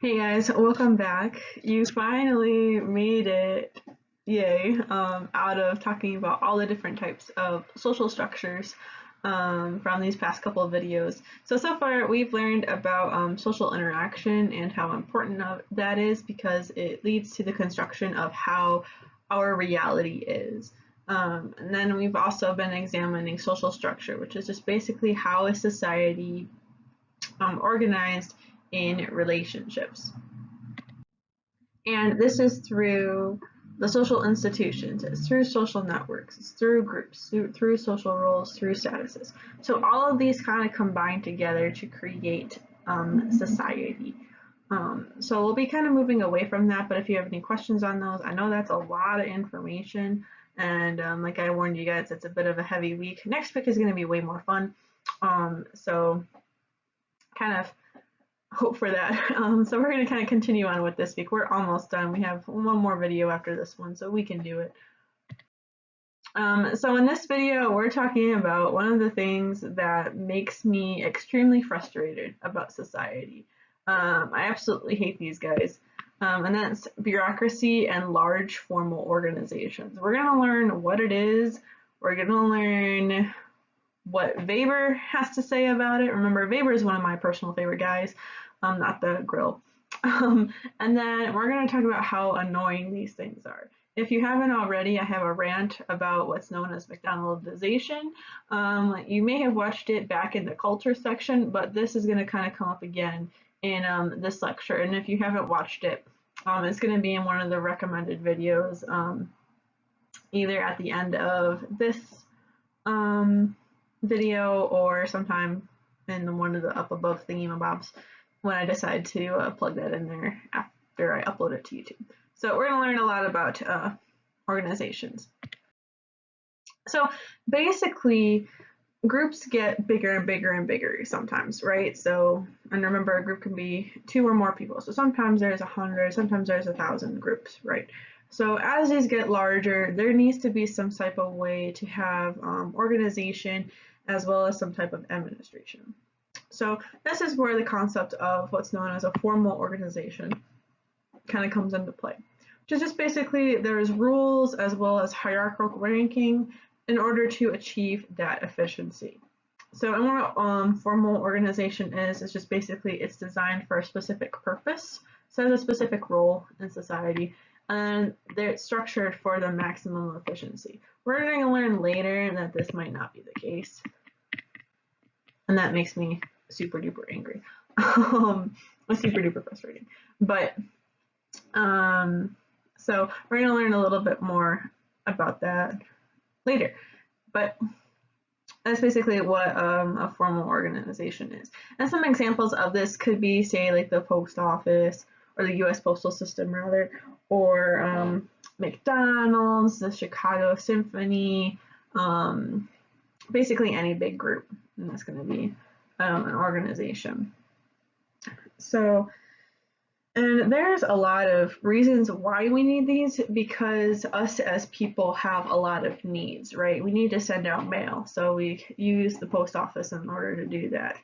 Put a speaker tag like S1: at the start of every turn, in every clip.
S1: Hey guys, welcome back. You finally made it, yay, out of talking about all the different types of social structures from these past couple of videos. So far we've learned about social interaction and how important that is because it leads to the construction of how our reality is. And then we've also been examining social structure, which is just basically how a society organized in relationships. And this is through the social institutions, it's through social networks, it's through groups, through social roles, through statuses. So all of these kind of combine together to create society. So we'll be kind of moving away from that, but if you have any questions on those, I know that's a lot of information. And like I warned you guys, it's a bit of a heavy week. Next week is going to be way more fun. So kind of hope for that. So we're going to kind of continue on with this week. We're almost done. We have one more video after this one, so we can do it. So in this video, we're talking about one of the things that makes me extremely frustrated about society. I absolutely hate these guys. And that's bureaucracy and large formal organizations. We're going to learn what it is. We're going to learn what Weber has to say about it. Remember, Weber is one of my personal favorite guys, not the grill. And then we're going to talk about how annoying these things are. If you haven't already, I have a rant about what's known as McDonaldization. You may have watched it back in the culture section, but this is going to kind of come up again in this lecture. And if you haven't watched it, it's going to be in one of the recommended videos, either at the end of this video or sometime in one of the up above thingy-mabobs when I decide to plug that in there after I upload it to YouTube. So we're going to learn a lot about organizations. So basically, groups get bigger and bigger and bigger sometimes, right? So, and remember, a group can be 2 or more people. So sometimes there's 100, sometimes there's 1,000 groups, right? So as these get larger, there needs to be some type of way to have organization as well as some type of administration. So this is where the concept of what's known as a formal organization kind of comes into play. Which is just basically there's rules as well as hierarchical ranking in order to achieve that efficiency. So and what formal organization is just basically it's designed for a specific purpose, so it has a specific role in society, and they're structured for the maximum efficiency. We're going to learn later that this might not be the case, and that makes me super duper angry. Super duper frustrating. But so we're going to learn a little bit more about that later. But that's basically what a formal organization is. And some examples of this could be, say, like the post office or the U.S. postal system, rather, or McDonald's, the Chicago Symphony, basically any big group, and that's going to be an organization. So, and there's a lot of reasons why we need these because us as people have a lot of needs, right? We need to send out mail, so we use the post office in order to do that.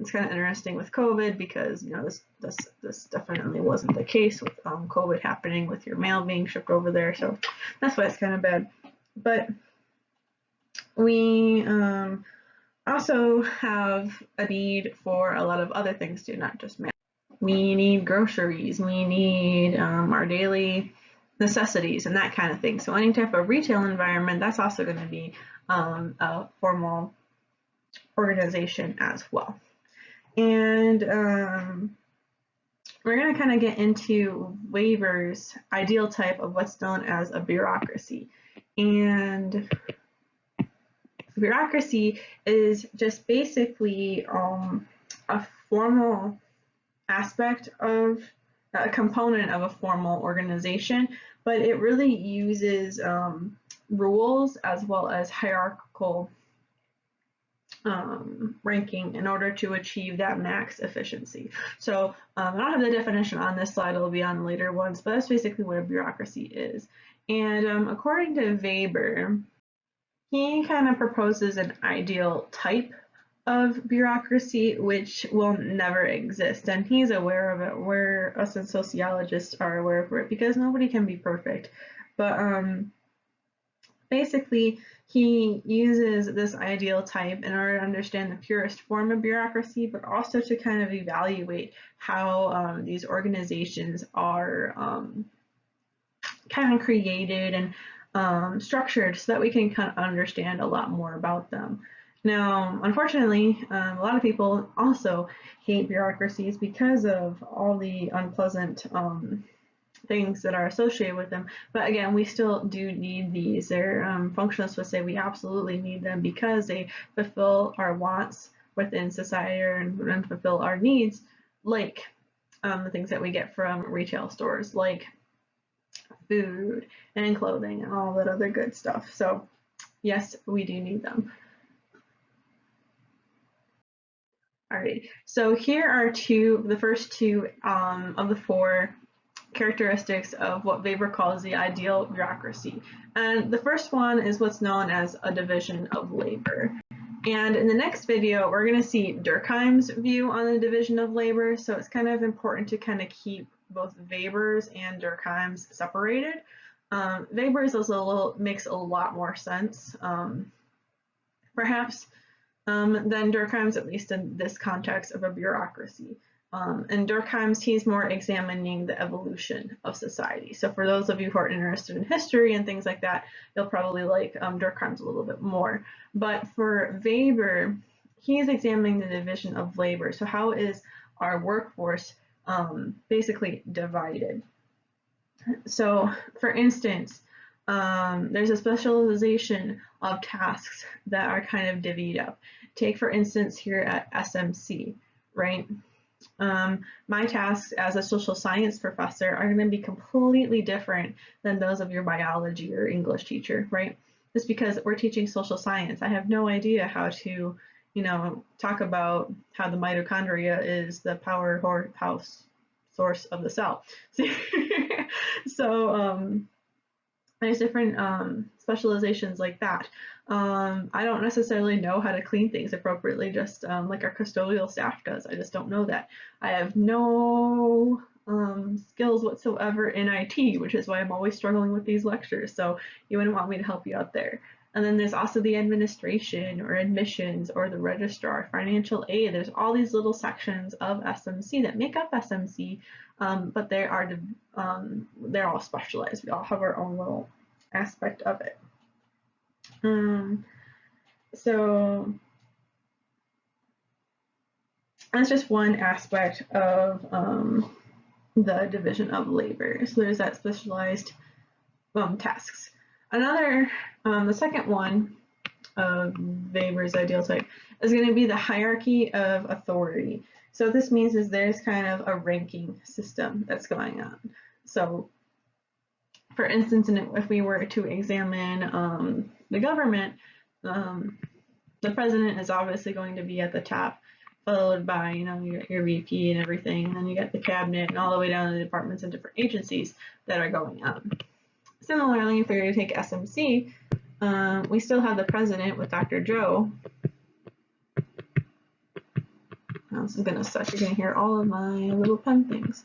S1: It's kind of interesting with COVID because you know this definitely wasn't the case with COVID happening with your mail being shipped over there, so that's why it's kind of bad. But we also have a need for a lot of other things too, not just mail. We need groceries, we need our daily necessities and that kind of thing. So any type of retail environment, that's also going to be a formal organization as well. And we're going to kind of get into Weber's ideal type of what's known as a bureaucracy. And bureaucracy is just basically a formal aspect of a component of a formal organization, but it really uses rules as well as hierarchical ranking in order to achieve that max efficiency. So I don't have the definition on this slide, it'll be on later ones, but that's basically what a bureaucracy is. And according to Weber, he kind of proposes an ideal type of bureaucracy, which will never exist. And he's aware of it, where us as sociologists are aware of it, because nobody can be perfect. But basically, he uses this ideal type in order to understand the purest form of bureaucracy, but also to kind of evaluate how these organizations are kind of created and structured so that we can kind of understand a lot more about them. Now, unfortunately, a lot of people also hate bureaucracies because of all the unpleasant things that are associated with them. But again, we still do need these. Their functionalists would say we absolutely need them because they fulfill our wants within society and fulfill our needs, like the things that we get from retail stores, like food and clothing and all that other good stuff. So yes, we do need them. Alright, so here are the first two of the four characteristics of what Weber calls the ideal bureaucracy. And the first one is what's known as a division of labor. And in the next video, we're going to see Durkheim's view on the division of labor. So it's kind of important to kind of keep both Weber's and Durkheim's separated. Weber's makes a lot more sense, perhaps, than Durkheim's, at least in this context of a bureaucracy. In Durkheim's, he's more examining the evolution of society. So for those of you who are interested in history and things like that, you'll probably like Durkheim's a little bit more. But for Weber, he's examining the division of labor. So how is our workforce basically divided? So for instance, there's a specialization of tasks that are kind of divvied up. Take for instance here at SMC, right? My tasks as a social science professor are going to be completely different than those of your biology or English teacher, right? Just because we're teaching social science, I have no idea how to, talk about how the mitochondria is the powerhouse source of the cell. So there's different specializations like that. I don't necessarily know how to clean things appropriately, just like our custodial staff does. I just don't know that. I have no skills whatsoever in IT, which is why I'm always struggling with these lectures. So you wouldn't want me to help you out there. And then there's also the administration or admissions or the registrar, financial aid. There's all these little sections of SMC that make up SMC, but they're all specialized. We all have our own little aspect of it. So that's just one aspect of the division of labor. So there's that specialized tasks. The second one of Weber's ideal type is going to be the hierarchy of authority. So what this means is there's kind of a ranking system that's going on. So for instance, if we were to examine the government, the president is obviously going to be at the top, followed by your VP and everything, and then you get the cabinet and all the way down to the departments and different agencies that are going on. Similarly, if we were to take SMC, we still have the president with Dr. Joe. Now this is going to suck. You're going to hear all of my little pen things.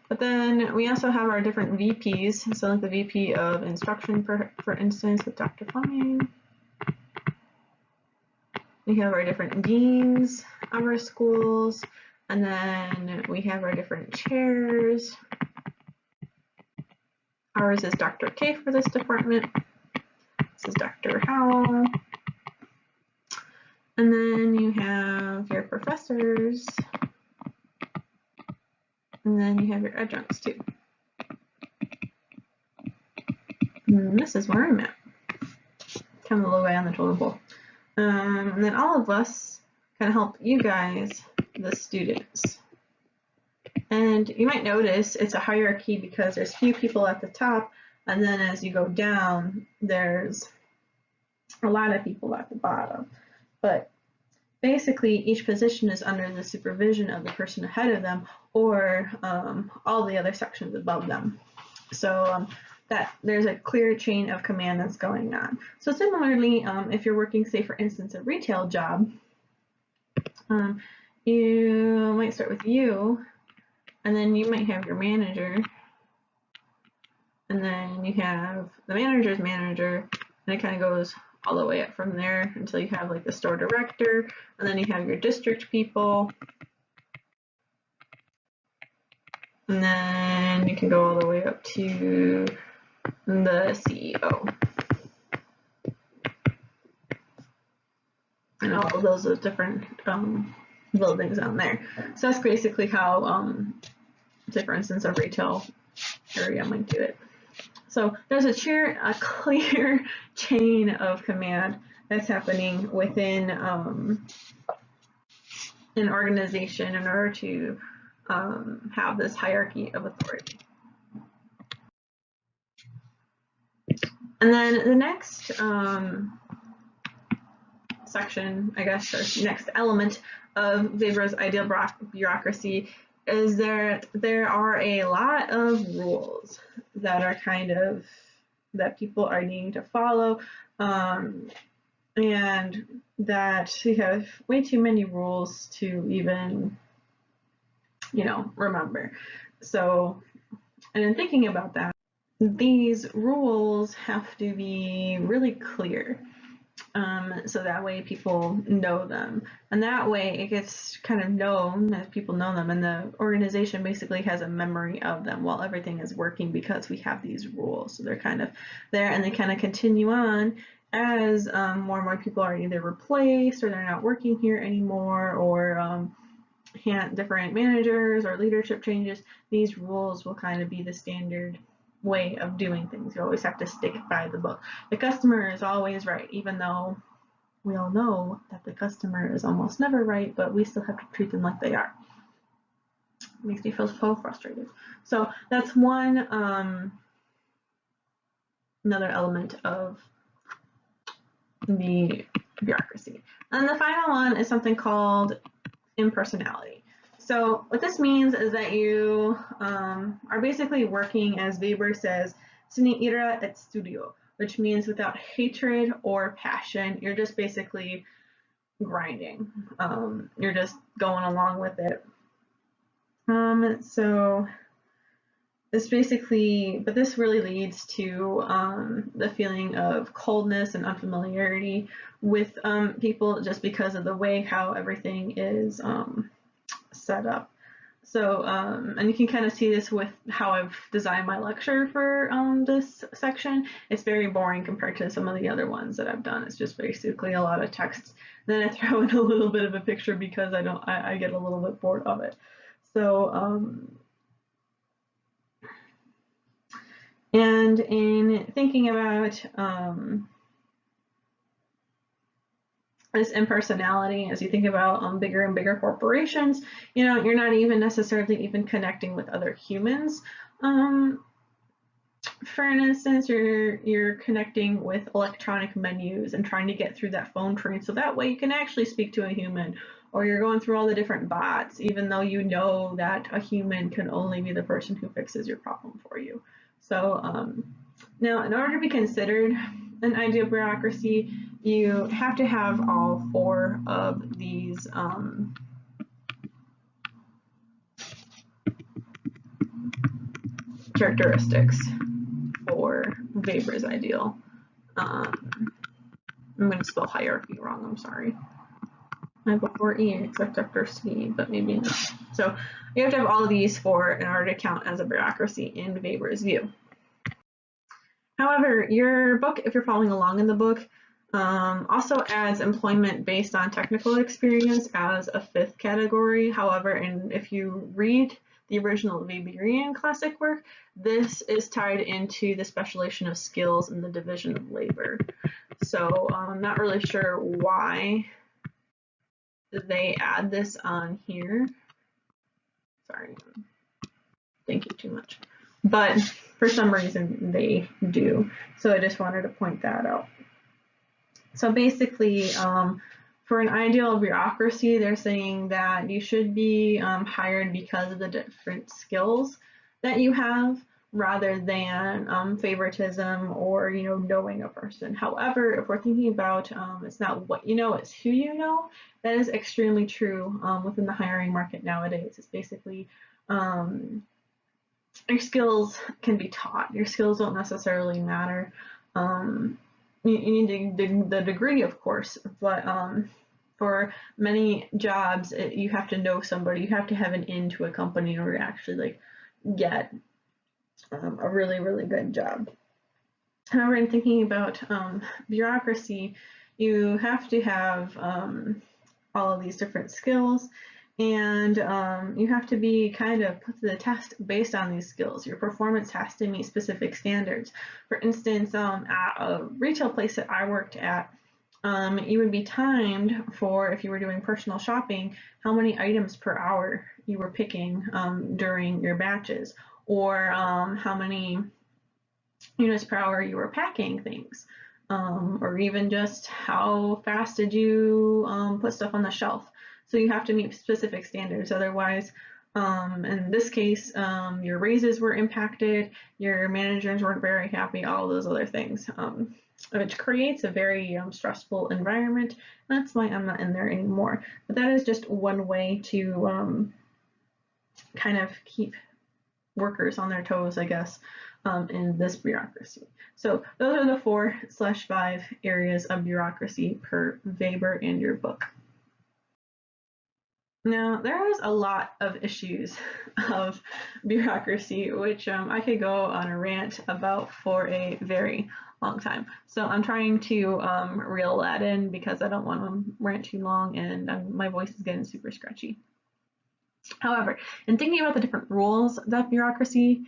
S1: But then we also have our different VPs. So like the VP of instruction, for instance, with Dr. Fine. We have our different deans of our schools. And then we have our different chairs. Ours is Dr. K for this department. This is Dr. Howell. And then you have your professors. And then you have your adjuncts too. And this is where I'm at. Kind of a low guy on the totem pole. And then all of us kind of help you guys, the students. And you might notice it's a hierarchy because there's few people at the top, and then as you go down, there's a lot of people at the bottom. But basically, each position is under the supervision of the person ahead of them or all the other sections above them. So that there's a clear chain of command that's going on. So similarly, if you're working, say, for instance, a retail job, You might start with you, and then you might have your manager, and then you have the manager's manager, and it kind of goes all the way up from there until you have like the store director, and then you have your district people, and then you can go all the way up to the CEO. And all of those are different buildings on there. So that's basically how, say for instance, a retail area might do it. So there's a clear chain of command that's happening within an organization in order to have this hierarchy of authority. And then the next section, I guess, or next element of Weber's ideal bureaucracy is there are a lot of rules that are that people are needing to follow, and that we have way too many rules to even, remember. So, and in thinking about that, these rules have to be really clear. So that way people know them, and that way it gets kind of known that people know them, and the organization basically has a memory of them while everything is working because we have these rules. So they're kind of there, and they kind of continue on as more and more people are either replaced or they're not working here anymore, or different managers or leadership changes. These rules will kind of be the standard way of doing things. You always have to stick by the book. The customer is always right, even though we all know that the customer is almost never right, but we still have to treat them like they are. It makes me feel so frustrated. So that's one another element of the bureaucracy. And the final one is something called impersonality. So what this means is that you are basically working, as Weber says, sine ira et studio, which means without hatred or passion. You're just basically grinding. You're just going along with it. So this basically, but this really leads to the feeling of coldness and unfamiliarity with people just because of the way how everything is set up. So, and you can kind of see this with how I've designed my lecture for this section. It's very boring compared to some of the other ones that I've done. It's just basically a lot of text. Then I throw in a little bit of a picture because I get a little bit bored of it. So, and in thinking about this impersonality, as you think about bigger and bigger corporations, you're not even necessarily even connecting with other humans. For instance, you're connecting with electronic menus and trying to get through that phone tree, so that way you can actually speak to a human, or you're going through all the different bots, even though you know that a human can only be the person who fixes your problem for you. So now, in order to be considered an ideal bureaucracy, you have to have all four of these characteristics for Weber's ideal. I'm going to spell hierarchy wrong, I'm sorry. I have before E except after C, but maybe not. So you have to have all of these four in order to count as a bureaucracy in Weber's view. However, your book, if you're following along in the book, also adds employment based on technical experience as a fifth category. However, and if you read the original Weberian classic work, this is tied into the specialization of skills and the division of labor. So I'm not really sure why they add this on here. Sorry, I'm thinking too much. But for some reason they do. So I just wanted to point that out. So basically, for an ideal bureaucracy, they're saying that you should be hired because of the different skills that you have, rather than favoritism or knowing a person. However, if we're thinking about it's not what you know, it's who you know, that is extremely true within the hiring market nowadays. It's basically your skills can be taught. Your skills don't necessarily matter. You need the degree, of course, but for many jobs, you have to know somebody. You have to have an in to a company in order to actually like get a really, really good job. However, in thinking about bureaucracy, you have to have all of these different skills, and you have to be kind of put to the test based on these skills. Your performance has to meet specific standards. For instance, at a retail place that I worked at, you would be timed for, if you were doing personal shopping, how many items per hour you were picking during your batches, or how many units per hour you were packing things, or even just how fast did you put stuff on the shelf. So you have to meet specific standards, otherwise in this case your raises were impacted, your managers weren't very happy, all those other things, which creates a very stressful environment. That's why I'm not in there anymore. But that is just one way to kind of keep workers on their toes, I guess, in this bureaucracy. So those are the 4/5 areas of bureaucracy per Weber and your book. Now, there is a lot of issues of bureaucracy, which I could go on a rant about for a very long time. So I'm trying to reel that in because I don't want to rant too long, and my voice is getting super scratchy. However, in thinking about the different rules that bureaucracy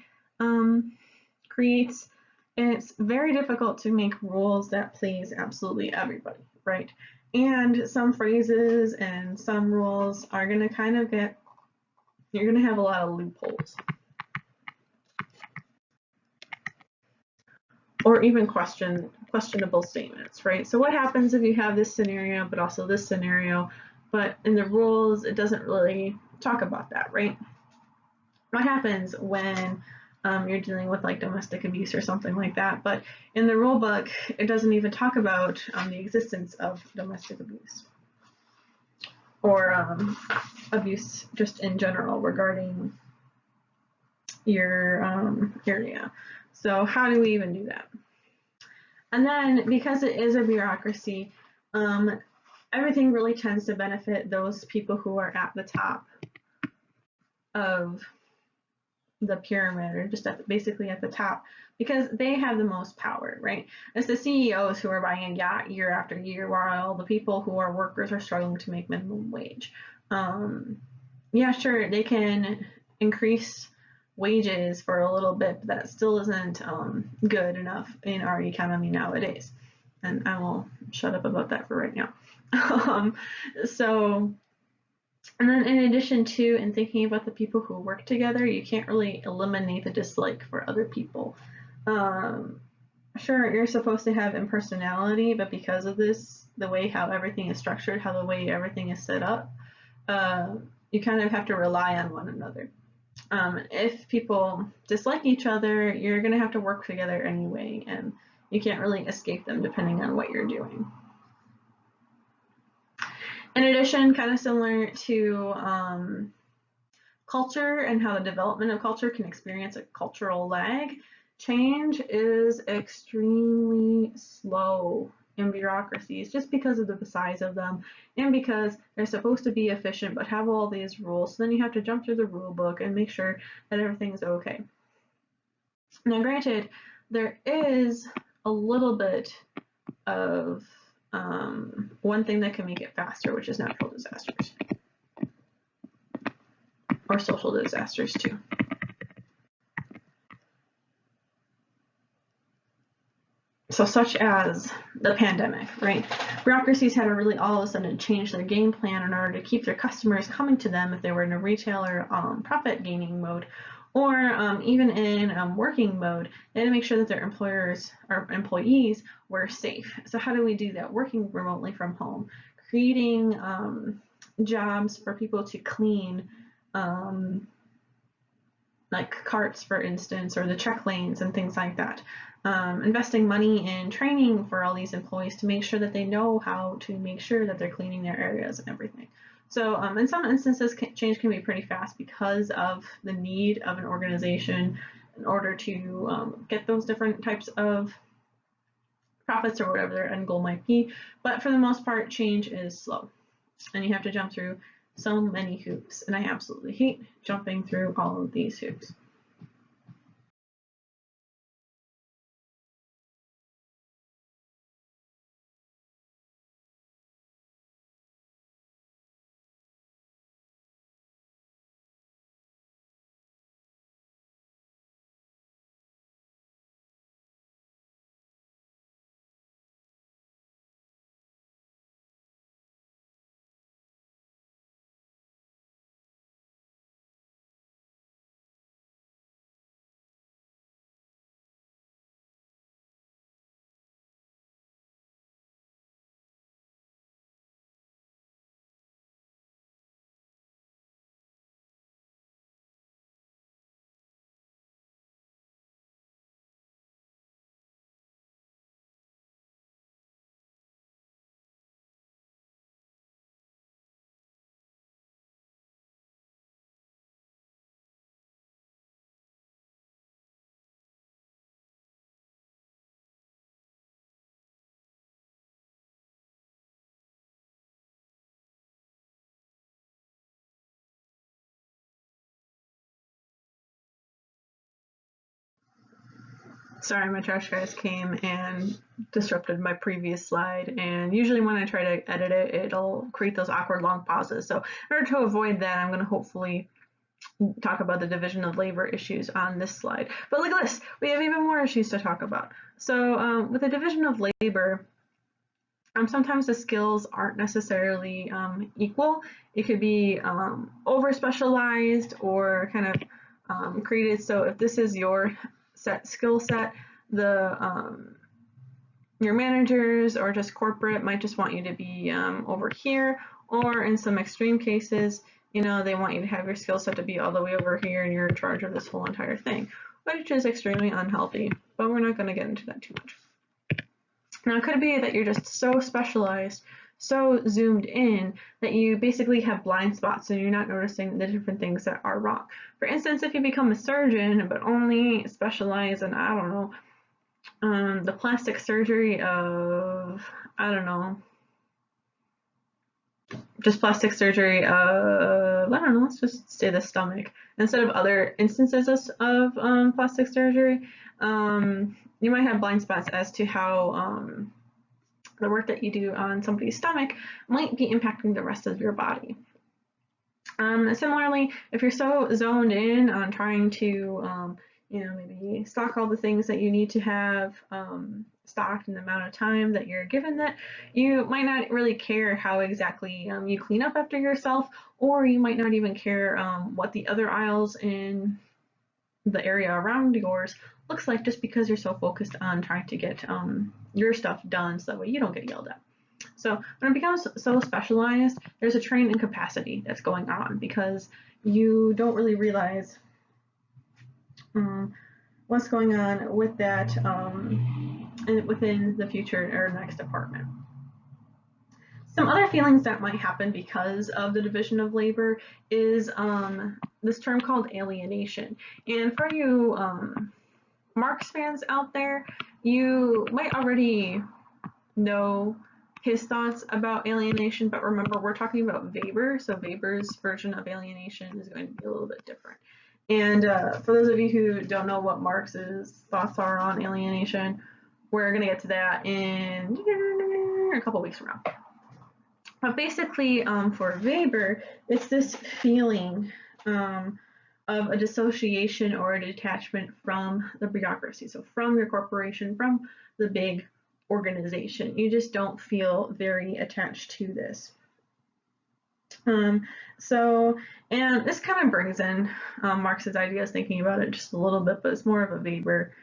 S1: creates, it's very difficult to make rules that please absolutely everybody, right? And some phrases and some rules are going to kind of you're going to have a lot of loopholes. Or even questionable statements, right? So what happens if you have this scenario, but also this scenario, but in the rules, it doesn't really talk about that, right? What happens when you're dealing with like domestic abuse or something like that, but in the rule book, it doesn't even talk about the existence of domestic abuse or abuse just in general regarding your area. So how do we even do that? And then because it is a bureaucracy, everything really tends to benefit those people who are at the top of the pyramid, or just basically at the top, because they have the most power, right? It's the CEOs who are buying a yacht year after year, while the people who are workers are struggling to make minimum wage. Yeah, sure, they can increase wages for a little bit, but that still isn't good enough in our economy nowadays. And I will shut up about that for right now. And then in addition to, in thinking about the people who work together, you can't really eliminate the dislike for other people. Sure, you're supposed to have impersonality, but because of this, the way how everything is structured, how the way everything is set up, you kind of have to rely on one another. If people dislike each other, you're going to have to work together anyway, and you can't really escape them depending on what you're doing. In addition, kind of similar to culture and how the development of culture can experience a cultural lag, change is extremely slow in bureaucracies just because of the size of them and because they're supposed to be efficient but have all these rules. So then you have to jump through the rule book and make sure that everything's okay. Now, granted, there is a little bit of one thing that can make it faster, which is natural disasters or social disasters too. So such as the pandemic, right? Bureaucracies had to really all of a sudden change their game plan in order to keep their customers coming to them if they were in a retailer profit gaining mode, or even in working mode. They had to make sure that their employers or employees were safe. So how do we do that? Working remotely from home, creating jobs for people to clean like carts, for instance, or the check lanes and things like that. Investing money in training for all these employees to make sure that they know how to make sure that they're cleaning their areas and everything. So in some instances, change can be pretty fast because of the need of an organization in order to get those different types of profits or whatever their end goal might be. But for the most part, change is slow, and you have to jump through so many hoops, and I absolutely hate jumping through all of these hoops. Sorry, my trash guys came and disrupted my previous slide, and usually when I try to edit it, it'll create those awkward long pauses. So in order to avoid that, I'm going to hopefully talk about the division of labor issues on this slide. But look at this, we have even more issues to talk about. So with the division of labor, sometimes the skills aren't necessarily equal. It could be over specialized or kind of created. So if this is your skill set, the your managers or just corporate might just want you to be over here, or in some extreme cases, you know, they want you to have your skill set to be all the way over here and you're in charge of this whole entire thing, which is extremely unhealthy, but we're not going to get into that too much. Now, it could be that you're just so specialized, so zoomed in, that you basically have blind spots and you're not noticing the different things that are wrong. For instance, if you become a surgeon but only specialize in, I don't know, the plastic surgery of, I don't know, just plastic surgery of, I don't know, let's just say the stomach, instead of other instances of plastic surgery, you might have blind spots as to how the work that you do on somebody's stomach might be impacting the rest of your body. Similarly, if you're so zoned in on trying to, you know, maybe stock all the things that you need to have stocked in the amount of time that you're given, that you might not really care how exactly you clean up after yourself, or you might not even care what the other aisles in the area around yours looks like, just because you're so focused on trying to get your stuff done so that way you don't get yelled at. So when it becomes so specialized, there's a train in capacity that's going on because you don't really realize what's going on with that within the future or next department. Some other feelings that might happen because of the division of labor is this term called alienation. And for you Marx fans out there, you might already know his thoughts about alienation, but remember, we're talking about Weber, so Weber's version of alienation is going to be a little bit different. And for those of you who don't know what Marx's thoughts are on alienation, we're going to get to that in a couple weeks from now. But basically, for Weber, it's this feeling of a dissociation or a detachment from the bureaucracy, so from your corporation, from the big organization. You just don't feel very attached to this. And this kind of brings in Marx's ideas, thinking about it just a little bit, but it's more of a Weber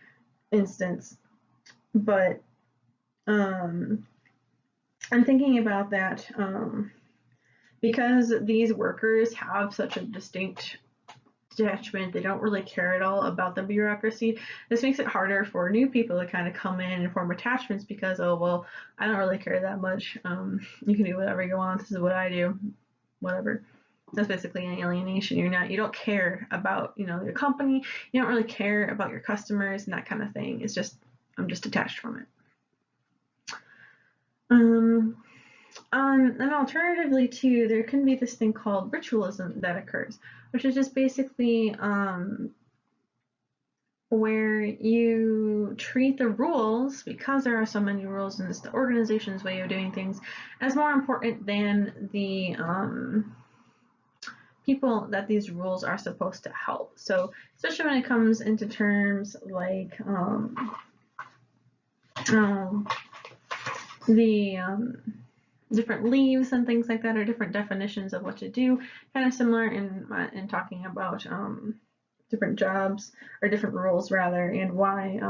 S1: instance. But I'm thinking about that because these workers have such a distinct detachment. They don't really care at all about the bureaucracy. This makes it harder for new people to kind of come in and form attachments because, oh, well, I don't really care that much. You can do whatever you want. This is what I do. Whatever. That's basically an alienation. You don't care about, your company. You don't really care about your customers and that kind of thing. It's just, I'm just detached from it. And alternatively too, there can be this thing called ritualism that occurs, which is just basically where you treat the rules, because there are so many rules and it's the organization's way of doing things, as more important than the people that these rules are supposed to help. So especially when it comes into terms like the different leaves and things like that, or different definitions of what to do, kind of similar in talking about different jobs, or different rules rather, and why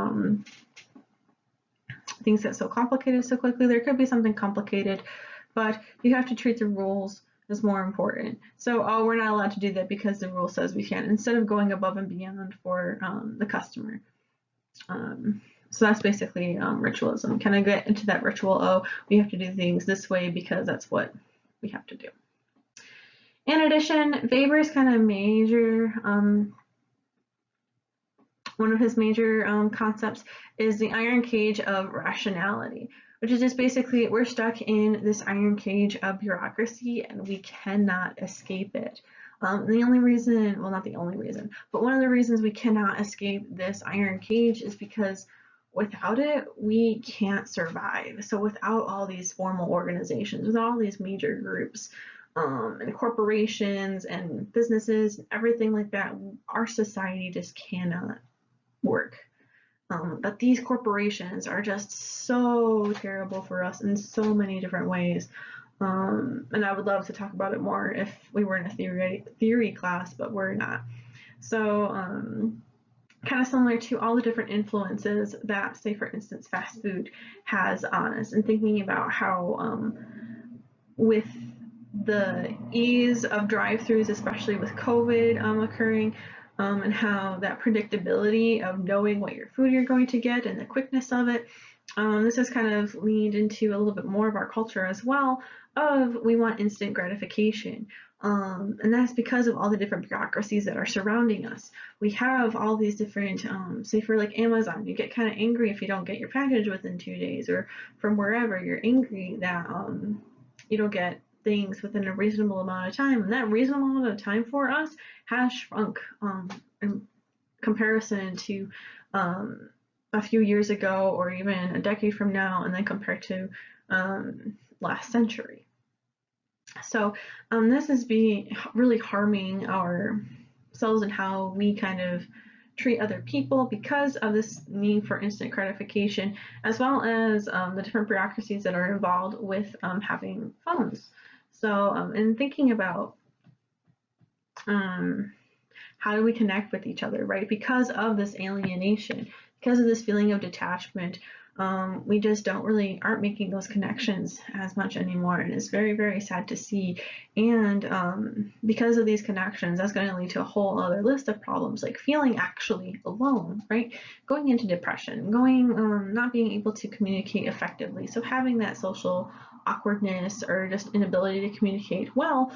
S1: things get so complicated so quickly. There could be something complicated, but you have to treat the rules as more important. So, oh, we're not allowed to do that because the rule says we can't, instead of going above and beyond for the customer. So that's basically ritualism. Kind of get into that ritual, oh, we have to do things this way because that's what we have to do. In addition, Weber's kind of major, one of his major concepts is the iron cage of rationality, which is just basically we're stuck in this iron cage of bureaucracy and we cannot escape it. The only reason, well, not the only reason, but one of the reasons we cannot escape this iron cage is because without it, we can't survive. So without all these formal organizations, without all these major groups, and corporations and businesses and everything like that, our society just cannot work. But these corporations are just so terrible for us in so many different ways. And I would love to talk about it more if we were in a theory class, but we're not. So kind of similar to all the different influences that, say for instance, fast food has on us, and thinking about how with the ease of drive-throughs, especially with COVID occurring, and how that predictability of knowing what your food you're going to get and the quickness of it, this has kind of leaned into a little bit more of our culture as well, of we want instant gratification. And that's because of all the different bureaucracies that are surrounding us. We have all these different, say for like Amazon, you get kind of angry if you don't get your package within 2 days, or from wherever you're angry that you don't get things within a reasonable amount of time. And that reasonable amount of time for us has shrunk in comparison to a few years ago, or even a decade from now, and then compared to last century. So this is really harming ourselves and how we kind of treat other people because of this need for instant gratification, as well as the different bureaucracies that are involved with having phones. So in thinking about how do we connect with each other, right? Because of this alienation, because of this feeling of detachment, we just aren't making those connections as much anymore, and it's very, very sad to see. And because of these connections, that's going to lead to a whole other list of problems, like feeling actually alone, right? Going into depression, not being able to communicate effectively. So having that social awkwardness or just inability to communicate well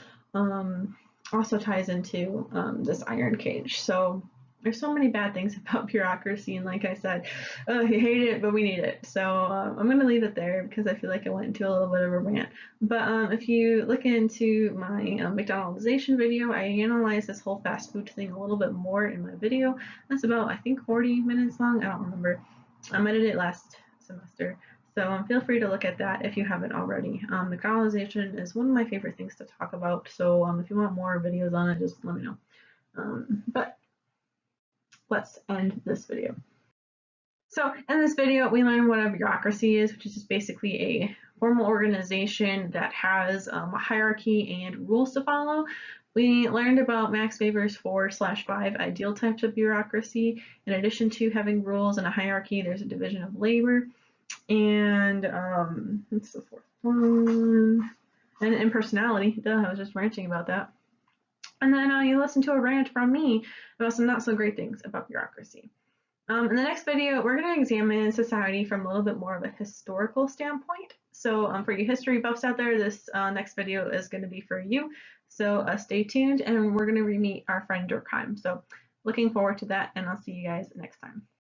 S1: also ties into this iron cage. So there's so many bad things about bureaucracy, and like I said, I hate it, but we need it. So I'm going to leave it there because I feel like I went into a little bit of a rant. But if you look into my McDonaldization video, I analyze this whole fast food thing a little bit more in my video. That's about, I think, 40 minutes long. I don't remember. I did it last semester. So feel free to look at that if you haven't already. McDonaldization is one of my favorite things to talk about. So if you want more videos on it, just let me know. But let's end this video. So in this video, we learned what a bureaucracy is, which is just basically a formal organization that has a hierarchy and rules to follow. We learned about Max Weber's 4/5 ideal types of bureaucracy. In addition to having rules and a hierarchy, there's a division of labor. And what's the fourth one? And impersonality. Duh, I was just ranting about that. And then you listen to a rant from me about some not so great things about bureaucracy. In the next video, we're going to examine society from a little bit more of a historical standpoint. So for you history buffs out there, this next video is going to be for you. So stay tuned, and we're going to meet our friend Durkheim. So looking forward to that, and I'll see you guys next time.